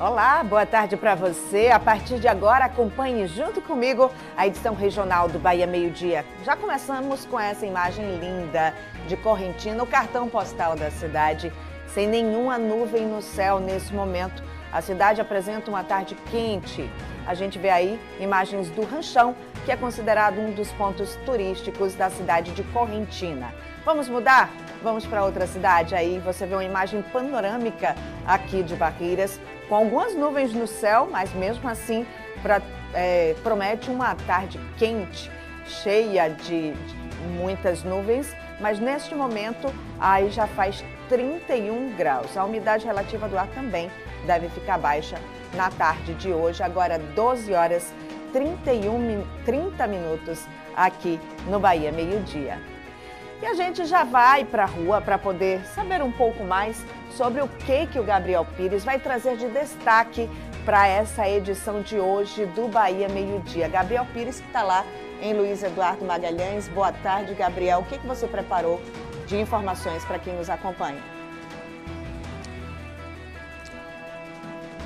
Olá, boa tarde para você. A partir de agora, acompanhe junto comigo a edição regional do Bahia Meio Dia. Já começamos com essa imagem linda de Correntina, o cartão postal da cidade, sem nenhuma nuvem no céu nesse momento. A cidade apresenta uma tarde quente. A gente vê aí imagens do Ranchão, que é considerado um dos pontos turísticos da cidade de Correntina. Vamos mudar? Vamos para outra cidade. Aí você vê uma imagem panorâmica aqui de Barreiras, com algumas nuvens no céu, mas mesmo assim promete uma tarde quente, cheia de muitas nuvens, mas neste momento aí já faz 31 graus. A umidade relativa do ar também deve ficar baixa na tarde de hoje, agora 12 horas 30 minutos aqui no Bahia Meio Dia. E a gente já vai para a rua para poder saber um pouco mais sobre o que o Gabriel Pires vai trazer de destaque para essa edição de hoje do Bahia Meio Dia. Gabriel Pires, que está lá em Luiz Eduardo Magalhães. Boa tarde, Gabriel. O que você preparou de informações para quem nos acompanha?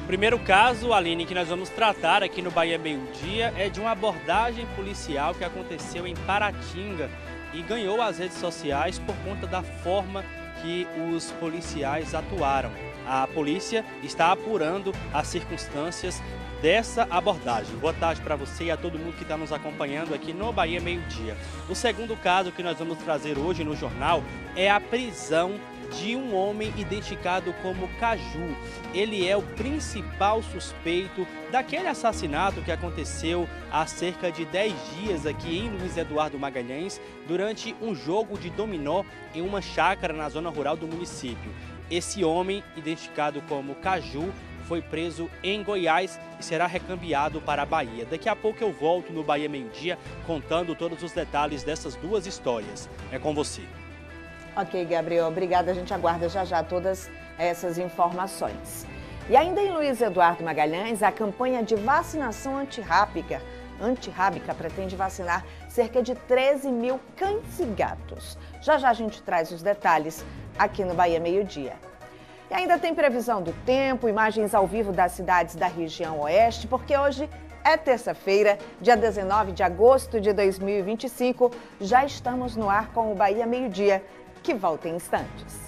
O primeiro caso, Aline, que nós vamos tratar aqui no Bahia Meio Dia é de uma abordagem policial que aconteceu em Paratinga e ganhou as redes sociais por conta da forma que os policiais atuaram. A polícia está apurando as circunstâncias dessa abordagem. Boa tarde para você e a todo mundo que está nos acompanhando aqui no Bahia Meio Dia. O segundo caso que nós vamos trazer hoje no jornal é a prisão de um homem identificado como Caju. Ele é o principal suspeito daquele assassinato que aconteceu há cerca de 10 dias aqui em Luiz Eduardo Magalhães, durante um jogo de dominó em uma chácara na zona rural do município. Esse homem, identificado como Caju, foi preso em Goiás e será recambiado para a Bahia. Daqui a pouco eu volto no Bahia Meio Dia contando todos os detalhes dessas duas histórias. É com você. Ok, Gabriel, obrigada. A gente aguarda já todas essas informações. E ainda em Luiz Eduardo Magalhães, a campanha de vacinação antirrábica pretende vacinar cerca de 13 mil cães e gatos. Já a gente traz os detalhes aqui no Bahia Meio Dia. E ainda tem previsão do tempo, imagens ao vivo das cidades da região oeste, porque hoje é terça-feira, dia 19 de agosto de 2025. Já estamos no ar com o Bahia Meio Dia, que volta em instantes.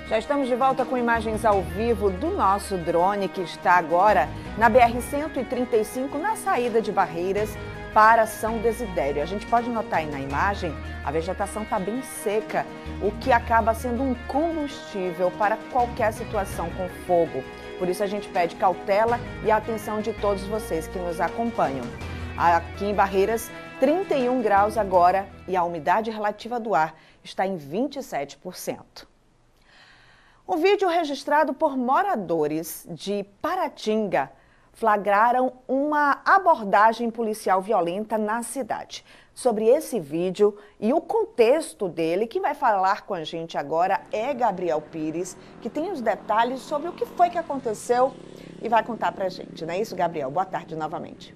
Já estamos de volta com imagens ao vivo do nosso drone, que está agora na BR-135, na saída de Barreiras para São Desidério. A gente pode notar aí na imagem, a vegetação está bem seca, o que acaba sendo um combustível para qualquer situação com fogo. Por isso a gente pede cautela e atenção de todos vocês que nos acompanham. Aqui em Barreiras, 31 graus agora e a umidade relativa do ar está em 27%. Um vídeo registrado por moradores de Paratinga flagraram uma abordagem policial violenta na cidade. Sobre esse vídeo e o contexto dele, quem vai falar com a gente agora é Gabriel Pires, que tem os detalhes sobre o que foi que aconteceu e vai contar pra gente. Não é isso, Gabriel? Boa tarde novamente.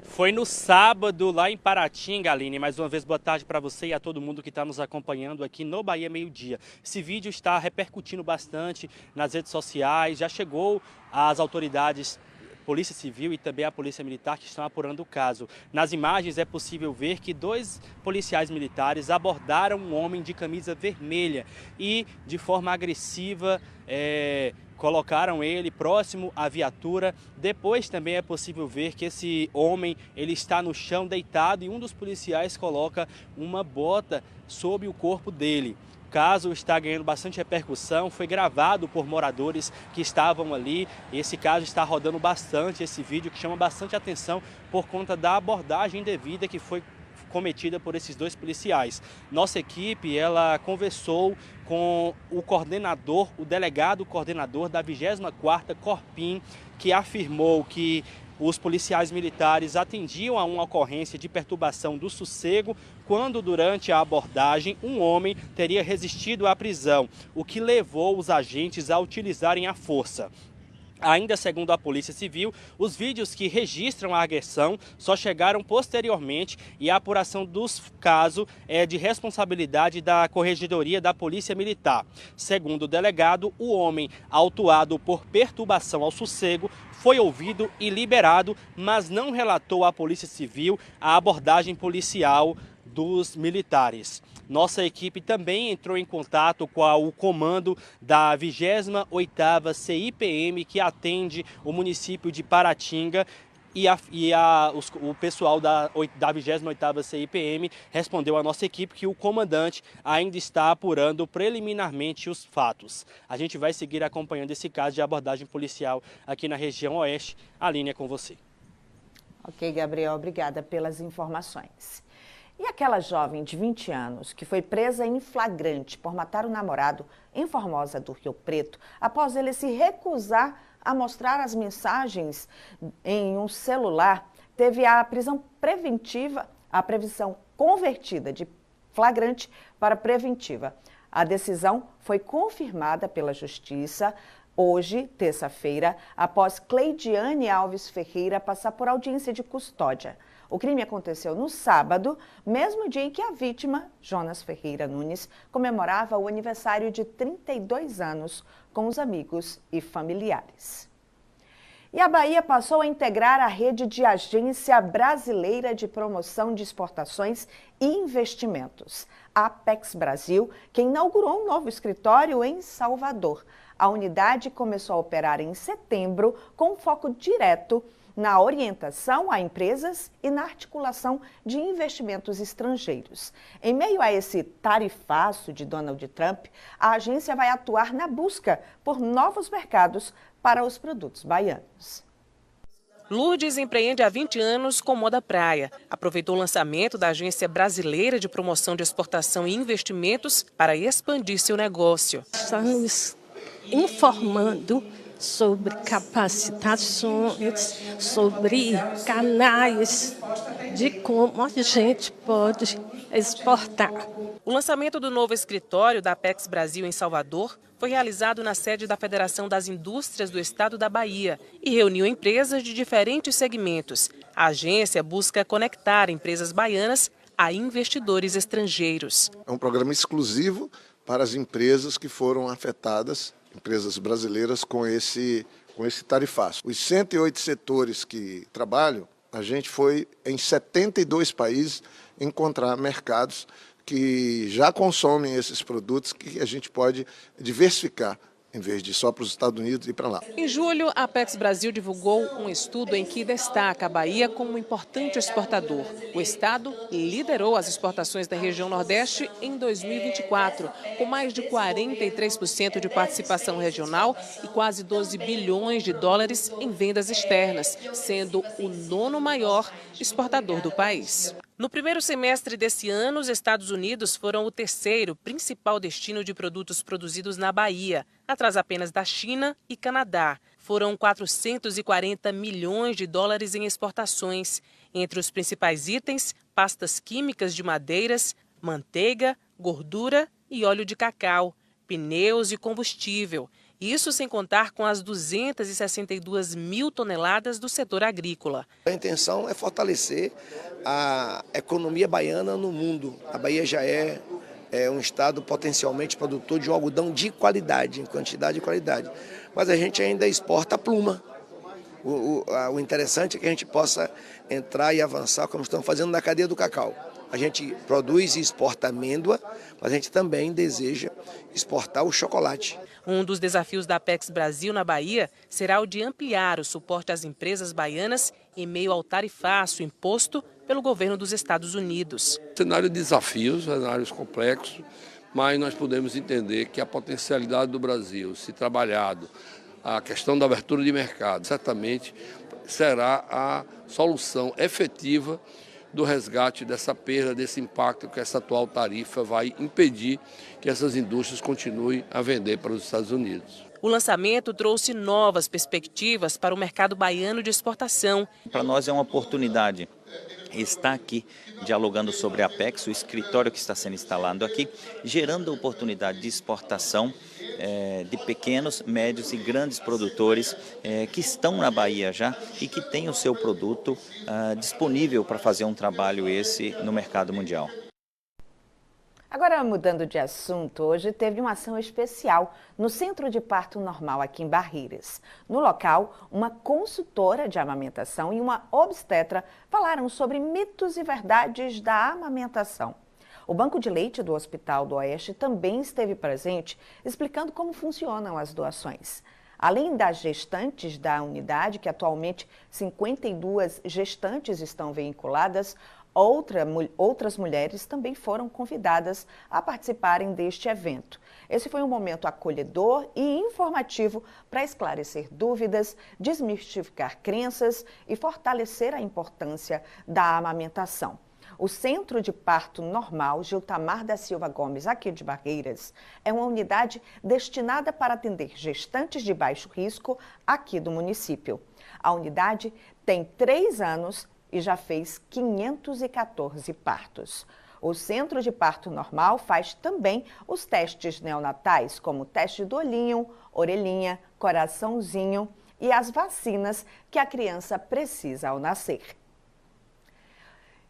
Foi no sábado, lá em Paratinga, Aline. Mais uma vez, boa tarde para você e a todo mundo que está nos acompanhando aqui no Bahia Meio Dia. Esse vídeo está repercutindo bastante nas redes sociais, já chegou às autoridades, Polícia Civil e também a Polícia Militar, que estão apurando o caso. Nas imagens é possível ver que 2 policiais militares abordaram um homem de camisa vermelha e, de forma agressiva, colocaram ele próximo à viatura. Depois também é possível ver que esse homem ele está no chão deitado e um dos policiais coloca uma bota sobre o corpo dele. O caso está ganhando bastante repercussão, foi gravado por moradores que estavam ali. Esse caso está rodando bastante, esse vídeo que chama bastante atenção por conta da abordagem indevida que foi cometida por esses dois policiais. Nossa equipe, ela conversou com o delegado coordenador da 24ª Corpim, que afirmou que os policiais militares atendiam a uma ocorrência de perturbação do sossego quando, durante a abordagem, um homem teria resistido à prisão, o que levou os agentes a utilizarem a força. Ainda segundo a Polícia Civil, os vídeos que registram a agressão só chegaram posteriormente e a apuração dos casos é de responsabilidade da Corregedoria da Polícia Militar. Segundo o delegado, o homem, autuado por perturbação ao sossego, foi ouvido e liberado, mas não relatou à Polícia Civil a abordagem policial dos militares. Nossa equipe também entrou em contato com o comando da 28ª CIPM, que atende o município de Paratinga, o pessoal da 28ª CIPM respondeu à nossa equipe que o comandante ainda está apurando preliminarmente os fatos. A gente vai seguir acompanhando esse caso de abordagem policial aqui na região oeste. Aline, é com você. Ok, Gabriel, obrigada pelas informações. E aquela jovem de 20 anos que foi presa em flagrante por matar o namorado em Formosa do Rio Preto, após ele se recusar a mostrar as mensagens em um celular, teve a prisão preventiva, a previsão convertida de flagrante para preventiva. A decisão foi confirmada pela Justiça hoje, terça-feira, após Cleidiane Alves Ferreira passar por audiência de custódia. O crime aconteceu no sábado, mesmo dia em que a vítima, Jonas Ferreira Nunes, comemorava o aniversário de 32 anos com os amigos e familiares. E a Bahia passou a integrar a rede de Agência Brasileira de Promoção de Exportações e Investimentos, a Apex Brasil, que inaugurou um novo escritório em Salvador. A unidade começou a operar em setembro com foco direto na orientação a empresas e na articulação de investimentos estrangeiros. Em meio a esse tarifaço de Donald Trump, a agência vai atuar na busca por novos mercados para os produtos baianos. Lourdes empreende há 20 anos com moda praia. Aproveitou o lançamento da Agência Brasileira de Promoção de Exportação e Investimentos para expandir seu negócio. Estamos informando sobre capacitações, sobre canais de como a gente pode exportar. O lançamento do novo escritório da Apex Brasil em Salvador foi realizado na sede da Federação das Indústrias do Estado da Bahia e reuniu empresas de diferentes segmentos. A agência busca conectar empresas baianas a investidores estrangeiros. É um programa exclusivo para as empresas que foram afetadas, empresas brasileiras, com esse tarifaço. Os 108 setores que trabalham, a gente foi em 72 países encontrar mercados que já consomem esses produtos, que a gente pode diversificar, em vez de só para os Estados Unidos e para lá. Em julho, a Apex Brasil divulgou um estudo em que destaca a Bahia como um importante exportador. O estado liderou as exportações da região Nordeste em 2024, com mais de 43% de participação regional e quase 12 bilhões de dólares em vendas externas, sendo o 9º maior exportador do país. No primeiro semestre desse ano, os Estados Unidos foram o 3º principal destino de produtos produzidos na Bahia, atrás apenas da China e Canadá. Foram 440 milhões de dólares em exportações. Entre os principais itens, pastas químicas de madeiras, manteiga, gordura e óleo de cacau, pneus e combustível. Isso sem contar com as 262 mil toneladas do setor agrícola. A intenção é fortalecer a economia baiana no mundo. A Bahia já é um estado potencialmente produtor de um algodão de qualidade, em quantidade e qualidade. Mas a gente ainda exporta pluma. O interessante é que a gente possa entrar e avançar, como estamos fazendo na cadeia do cacau. A gente produz e exporta amêndoa, mas a gente também deseja exportar o chocolate. Um dos desafios da Apex Brasil na Bahia será o de ampliar o suporte às empresas baianas em meio ao tarifaço imposto pelo governo dos Estados Unidos. Cenário de desafios, cenários complexos, mas nós podemos entender que a potencialidade do Brasil, se trabalhado, a questão da abertura de mercado, certamente será a solução efetiva do resgate dessa perda, desse impacto que essa atual tarifa vai impedir que essas indústrias continuem a vender para os Estados Unidos. O lançamento trouxe novas perspectivas para o mercado baiano de exportação. Para nós é uma oportunidade estar aqui dialogando sobre a Apex, o escritório que está sendo instalado aqui, gerando oportunidade de exportação de pequenos, médios e grandes produtores que estão na Bahia já e que têm o seu produto disponível para fazer um trabalho esse no mercado mundial. Agora, mudando de assunto, hoje teve uma ação especial no Centro de Parto Normal aqui em Barreiras. No local, uma consultora de amamentação e uma obstetra falaram sobre mitos e verdades da amamentação. O Banco de Leite do Hospital do Oeste também esteve presente, explicando como funcionam as doações. Além das gestantes da unidade, que atualmente 52 gestantes estão vinculadas, outras mulheres também foram convidadas a participarem deste evento. Esse foi um momento acolhedor e informativo para esclarecer dúvidas, desmistificar crenças e fortalecer a importância da amamentação. O Centro de Parto Normal Giltamar da Silva Gomes, aqui de Barreiras, é uma unidade destinada para atender gestantes de baixo risco aqui do município. A unidade tem 3 anos e já fez 514 partos. O Centro de Parto Normal faz também os testes neonatais, como o teste do olhinho, orelhinha, coraçãozinho e as vacinas que a criança precisa ao nascer.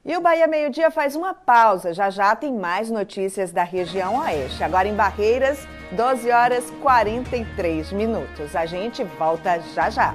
E o Bahia Meio Dia faz uma pausa, já tem mais notícias da região oeste. Agora em Barreiras, 12h43. A gente volta já.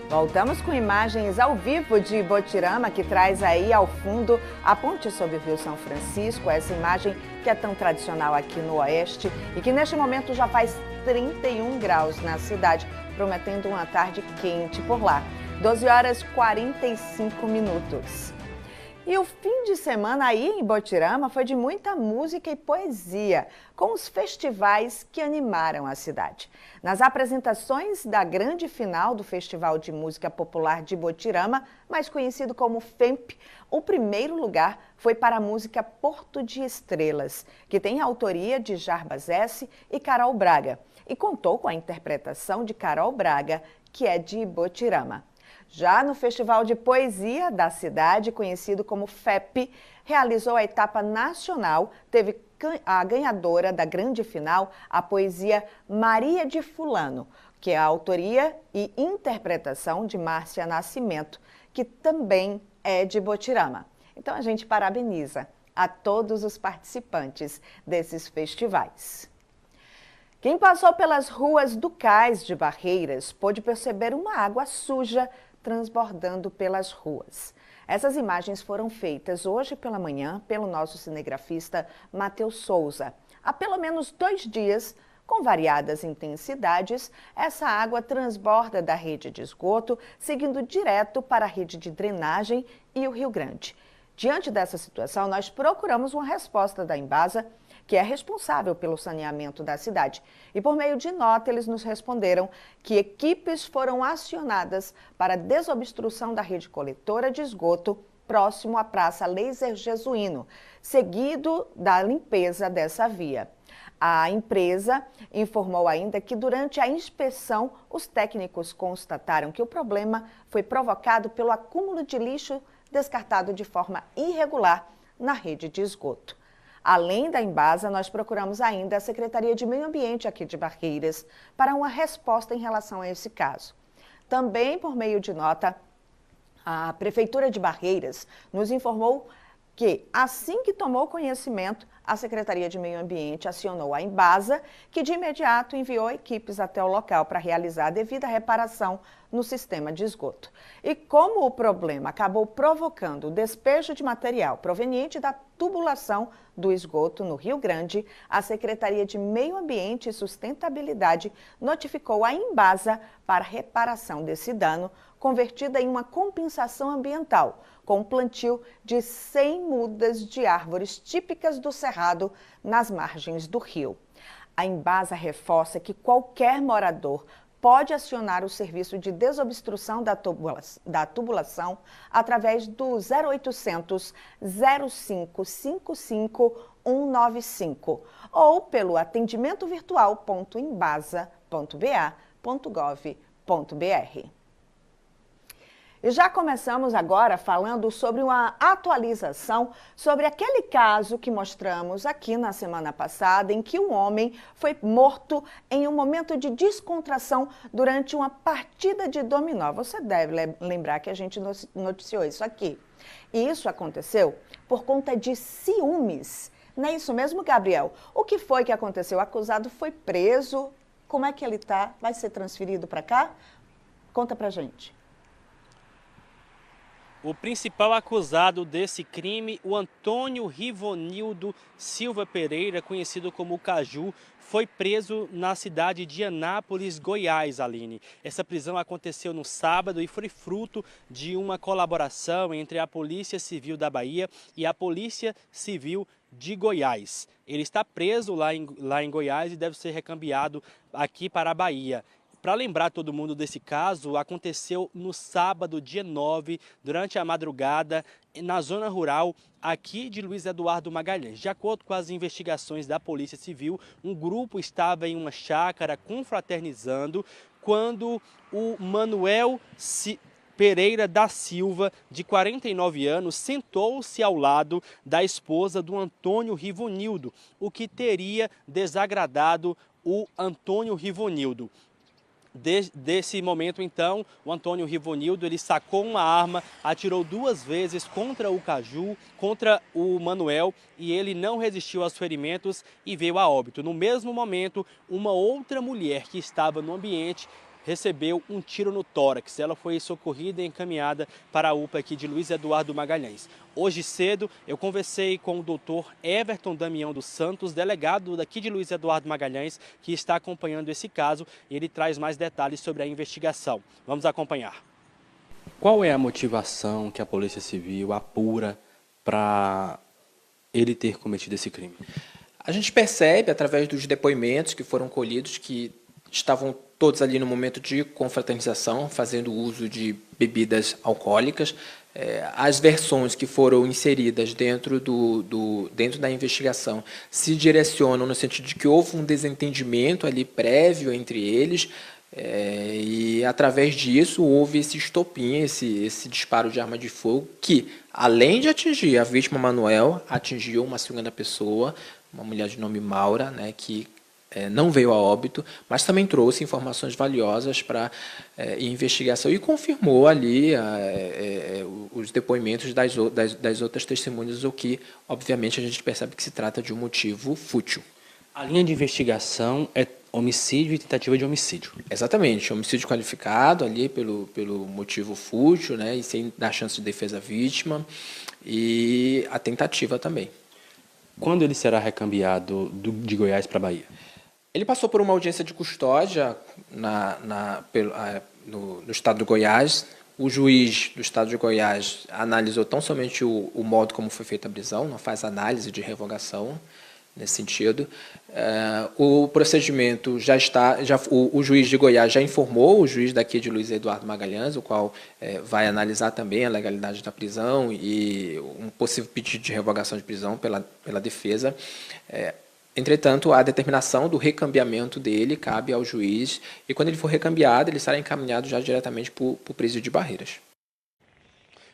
Voltamos com imagens ao vivo de Ibotirama, que traz aí ao fundo a ponte sobre o Rio São Francisco, essa imagem que é tão tradicional aqui no Oeste e que neste momento já faz 31 graus na cidade, prometendo uma tarde quente por lá. 12h45. E o fim de semana aí em Ibotirama foi de muita música e poesia, com os festivais que animaram a cidade. Nas apresentações da grande final do Festival de Música Popular de Ibotirama, mais conhecido como FEMP, o primeiro lugar foi para a música Porto de Estrelas, que tem a autoria de Jarbas S. e Carol Braga, e contou com a interpretação de Carol Braga, que é de Ibotirama. Já no Festival de Poesia da cidade, conhecido como FEP, realizou a etapa nacional, teve a ganhadora da grande final, a poesia Maria de Fulano, que é a autoria e interpretação de Márcia Nascimento, que também é de Ibotirama. Então a gente parabeniza a todos os participantes desses festivais. Quem passou pelas ruas do Cais de Barreiras pôde perceber uma água suja transbordando pelas ruas. Essas imagens foram feitas hoje pela manhã pelo nosso cinegrafista Matheus Souza. Há pelo menos 2 dias, com variadas intensidades, essa água transborda da rede de esgoto, seguindo direto para a rede de drenagem e o Rio Grande. Diante dessa situação, nós procuramos uma resposta da Embasa, que é responsável pelo saneamento da cidade. E por meio de nota, eles nos responderam que equipes foram acionadas para desobstrução da rede coletora de esgoto próximo à Praça Laser Jesuíno, seguido da limpeza dessa via. A empresa informou ainda que durante a inspeção, os técnicos constataram que o problema foi provocado pelo acúmulo de lixo descartado de forma irregular na rede de esgoto. Além da Embasa, nós procuramos ainda a Secretaria de Meio Ambiente aqui de Barreiras para uma resposta em relação a esse caso. Também, por meio de nota, a Prefeitura de Barreiras nos informou que, assim que tomou conhecimento, a Secretaria de Meio Ambiente acionou a Embasa, que de imediato enviou equipes até o local para realizar a devida reparação no sistema de esgoto. E como o problema acabou provocando o despejo de material proveniente da tubulação do esgoto no Rio Grande, a Secretaria de Meio Ambiente e Sustentabilidade notificou a Embasa para reparação desse dano, convertida em uma compensação ambiental, com o plantio de 100 mudas de árvores típicas do Cerrado nas margens do rio. A Embasa reforça que qualquer morador pode acionar o serviço de desobstrução da tubulação através do 0800 0555 195 ou pelo atendimentovirtual.embasa.ba.gov.br. E já começamos agora falando sobre uma atualização sobre aquele caso que mostramos aqui na semana passada, em que um homem foi morto em um momento de descontração durante uma partida de dominó. Você deve lembrar que a gente noticiou isso aqui. E isso aconteceu por conta de ciúmes. Não é isso mesmo, Gabriel? O que foi que aconteceu? O acusado foi preso. Como é que ele está? Vai ser transferido para cá? Conta pra gente. O principal acusado desse crime, o Antônio Rivonildo Silva Pereira, conhecido como Caju, foi preso na cidade de Anápolis, Goiás, Aline. Essa prisão aconteceu no sábado e foi fruto de uma colaboração entre a Polícia Civil da Bahia e a Polícia Civil de Goiás. Ele está preso lá em Goiás e deve ser recambiado aqui para a Bahia. Para lembrar todo mundo desse caso, aconteceu no sábado, dia 9, durante a madrugada, na zona rural aqui de Luiz Eduardo Magalhães. De acordo com as investigações da Polícia Civil, um grupo estava em uma chácara confraternizando quando o Manuel Pereira da Silva, de 49 anos, sentou-se ao lado da esposa do Antônio Rivonildo, o que teria desagradado o Antônio Rivonildo. Desse momento, então, o Antônio Rivonildo, ele sacou uma arma, atirou 2 vezes contra o Caju, contra o Manuel, e ele não resistiu aos ferimentos e veio a óbito. No mesmo momento, uma outra mulher que estava no ambiente recebeu um tiro no tórax. Ela foi socorrida e encaminhada para a UPA aqui de Luiz Eduardo Magalhães. Hoje cedo, eu conversei com o doutor Everton Damião dos Santos, delegado daqui de Luiz Eduardo Magalhães, que está acompanhando esse caso, e ele traz mais detalhes sobre a investigação. Vamos acompanhar. Qual é a motivação que a Polícia Civil apura para ele ter cometido esse crime? A gente percebe, através dos depoimentos que foram colhidos, que estavam todos ali no momento de confraternização, fazendo uso de bebidas alcoólicas. As versões que foram inseridas dentro da investigação se direcionam no sentido de que houve um desentendimento ali prévio entre eles, e através disso houve esse estopim, esse disparo de arma de fogo que, além de atingir a vítima Manuel, atingiu uma segunda pessoa, uma mulher de nome Maura, né, que não veio a óbito, mas também trouxe informações valiosas para investigação e confirmou ali os depoimentos das outras testemunhas, o que, obviamente, a gente percebe que se trata de um motivo fútil. A linha de investigação é homicídio e tentativa de homicídio. Exatamente, homicídio qualificado ali pelo motivo fútil, né, e sem dar chance de defesa à vítima, e a tentativa também. Quando ele será recambiado de Goiás para a Bahia? Ele passou por uma audiência de custódia no estado de Goiás. O juiz do estado de Goiás analisou tão somente o modo como foi feita a prisão, não faz análise de revogação nesse sentido. O procedimento o juiz de Goiás já informou o juiz daqui de Luiz Eduardo Magalhães, o qual vai analisar também a legalidade da prisão e um possível pedido de revogação de prisão pela defesa. Entretanto, a determinação do recambiamento dele cabe ao juiz, e quando ele for recambiado, ele será encaminhado já diretamente para o presídio de Barreiras.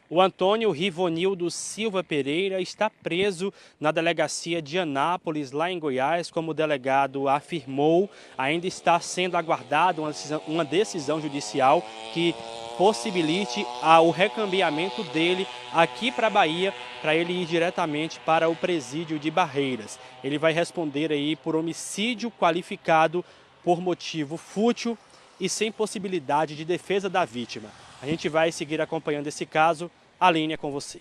O Antônio Rivonildo Silva Pereira está preso na delegacia de Anápolis, lá em Goiás, como o delegado afirmou. Ainda está sendo aguardada uma decisão judicial que possibilite o recambiamento dele aqui para a Bahia, para ele ir diretamente para o presídio de Barreiras. Ele vai responder aí por homicídio qualificado por motivo fútil e sem possibilidade de defesa da vítima. A gente vai seguir acompanhando esse caso. Aline, é com você.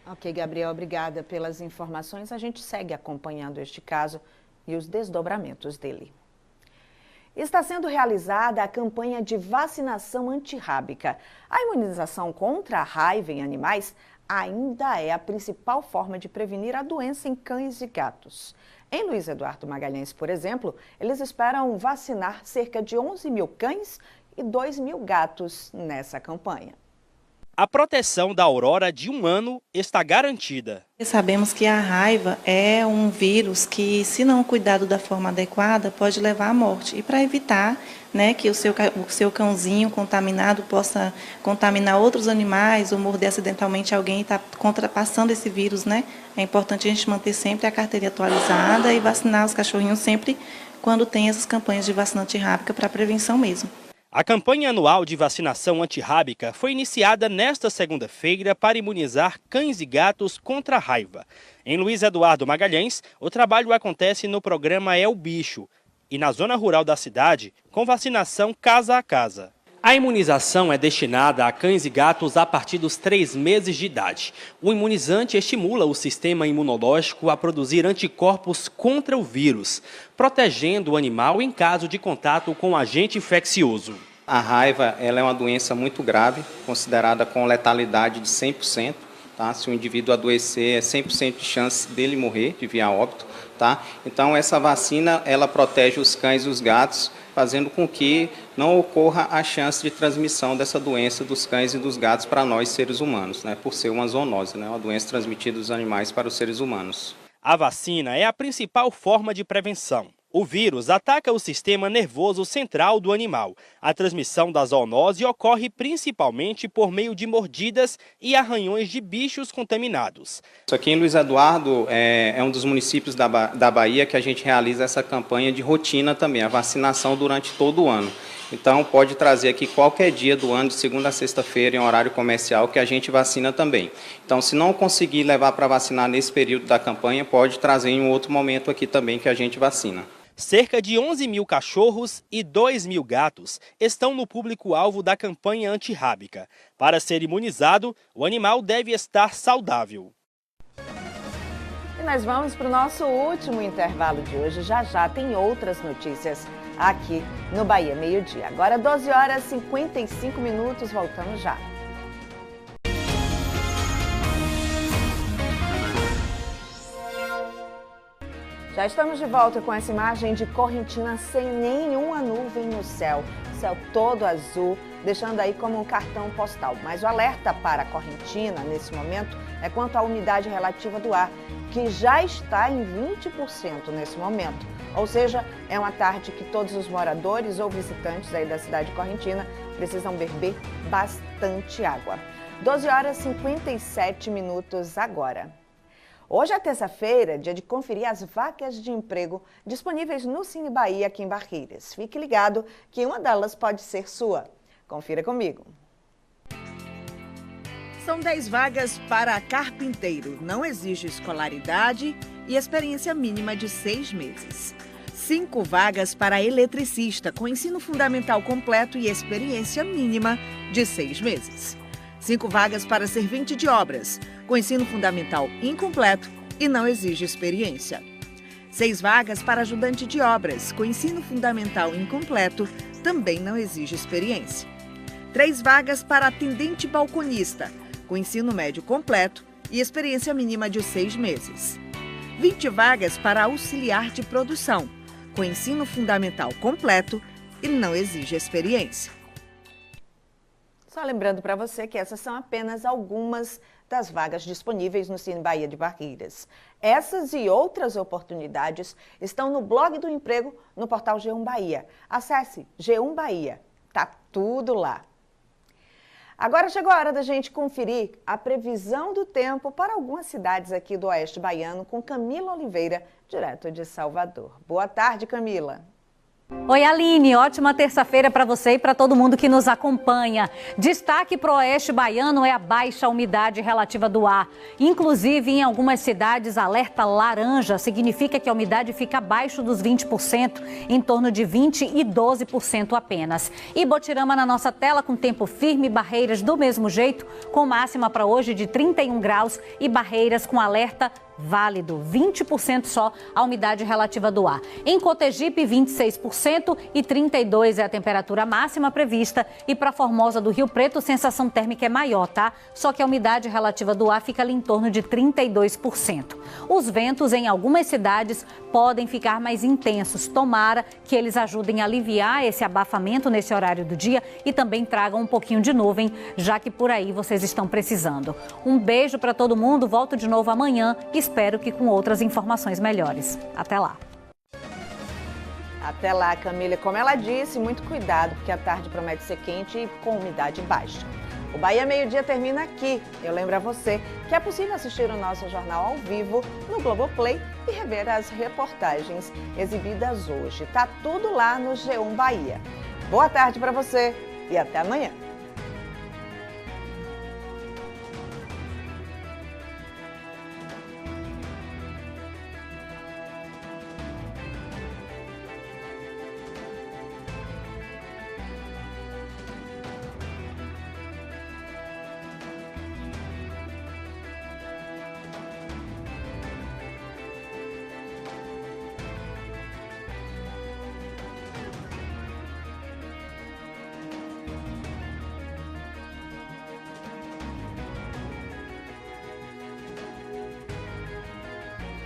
Ok, Gabriel, obrigada pelas informações. A gente segue acompanhando este caso e os desdobramentos dele. Está sendo realizada a campanha de vacinação antirrábica. A imunização contra a raiva em animais ainda é a principal forma de prevenir a doença em cães e gatos. Em Luiz Eduardo Magalhães, por exemplo, eles esperam vacinar cerca de 11 mil cães e 2 mil gatos nessa campanha. A proteção da Aurora de 1 ano está garantida. Sabemos que a raiva é um vírus que, se não cuidado da forma adequada, pode levar à morte. E para evitar, que o seu cãozinho contaminado possa contaminar outros animais ou morder acidentalmente alguém e está passando esse vírus, é importante a gente manter sempre a carteirinha atualizada e vacinar os cachorrinhos sempre quando tem essas campanhas de vacina antirrábica para prevenção mesmo. A campanha anual de vacinação antirrábica foi iniciada nesta segunda-feira para imunizar cães e gatos contra a raiva. Em Luiz Eduardo Magalhães, o trabalho acontece no programa É o Bicho e na zona rural da cidade, com vacinação casa a casa. A imunização é destinada a cães e gatos a partir dos 3 meses de idade. O imunizante estimula o sistema imunológico a produzir anticorpos contra o vírus, protegendo o animal em caso de contato com agente infeccioso. A raiva ela é uma doença muito grave, considerada com letalidade de 100%. Tá? Se o indivíduo adoecer, é 100% de chance dele morrer, de vir a óbito. Tá? Então, essa vacina ela protege os cães e os gatos, fazendo com que não ocorra a chance de transmissão dessa doença dos cães e dos gatos para nós, seres humanos, por ser uma zoonose, uma doença transmitida dos animais para os seres humanos. A vacina é a principal forma de prevenção. O vírus ataca o sistema nervoso central do animal. A transmissão da zoonose ocorre principalmente por meio de mordidas e arranhões de bichos contaminados. Isso aqui em Luiz Eduardo é um dos municípios da Bahia que a gente realiza essa campanha de rotina também, a vacinação durante todo o ano. Então pode trazer aqui qualquer dia do ano, de segunda a sexta-feira, em horário comercial, que a gente vacina também. Então, se não conseguir levar para vacinar nesse período da campanha, pode trazer em um outro momento aqui também que a gente vacina. Cerca de 11 mil cachorros e 2 mil gatos estão no público-alvo da campanha antirrábica. Para ser imunizado, o animal deve estar saudável. E nós vamos para o nosso último intervalo de hoje. Já tem outras notícias aqui no Bahia Meio-Dia. Agora 12 horas e 55 minutos, voltamos já. Já estamos de volta com essa imagem de Correntina sem nenhuma nuvem no céu. Céu todo azul, deixando aí como um cartão postal. Mas o alerta para a Correntina, nesse momento, é quanto à umidade relativa do ar, que já está em 20% nesse momento. Ou seja, é uma tarde que todos os moradores ou visitantes aí da cidade de Correntina precisam beber bastante água. 12 horas e 57 minutos agora. Hoje é terça-feira, dia de conferir as vagas de emprego disponíveis no Cine Bahia aqui em Barreiras. Fique ligado que uma delas pode ser sua. Confira comigo. São 10 vagas para carpinteiro. Não exige escolaridade e experiência mínima de 6 meses. 5 vagas para eletricista com ensino fundamental completo e experiência mínima de 6 meses. 5 vagas para servente de obras, com ensino fundamental incompleto e não exige experiência. 6 vagas para ajudante de obras, com ensino fundamental incompleto, também não exige experiência. 3 vagas para atendente balconista, com ensino médio completo e experiência mínima de 6 meses. 20 vagas para auxiliar de produção, com ensino fundamental completo e não exige experiência. Só lembrando para você que essas são apenas algumas das vagas disponíveis no Cine Bahia de Barreiras. Essas e outras oportunidades estão no blog do emprego no portal G1 Bahia. Acesse G1 Bahia, tá tudo lá. Agora chegou a hora da gente conferir a previsão do tempo para algumas cidades aqui do Oeste Baiano com Camila Oliveira, direto de Salvador. Boa tarde, Camila. Oi, Aline, ótima terça-feira para você e para todo mundo que nos acompanha. Destaque para o Oeste Baiano é a baixa umidade relativa do ar. Inclusive, em algumas cidades, alerta laranja significa que a umidade fica abaixo dos 20%, em torno de 20% e 12% apenas. E Botirama na nossa tela com tempo firme, Barreiras do mesmo jeito, com máxima para hoje de 31 graus e Barreiras com alerta válido, 20% só a umidade relativa do ar. Em Cotegipe, 26% e 32% é a temperatura máxima prevista. E para Formosa do Rio Preto, sensação térmica é maior, tá? Só que a umidade relativa do ar fica ali em torno de 32%. Os ventos em algumas cidades podem ficar mais intensos. Tomara que eles ajudem a aliviar esse abafamento nesse horário do dia e também tragam um pouquinho de nuvem, já que por aí vocês estão precisando. Um beijo para todo mundo, volto de novo amanhã. Espero que com outras informações melhores. Até lá. Até lá, Camila. Como ela disse, muito cuidado, porque a tarde promete ser quente e com umidade baixa. O Bahia Meio-Dia termina aqui. Eu lembro a você que é possível assistir o nosso jornal ao vivo no Globoplay e rever as reportagens exibidas hoje. Tá tudo lá no G1 Bahia. Boa tarde para você e até amanhã.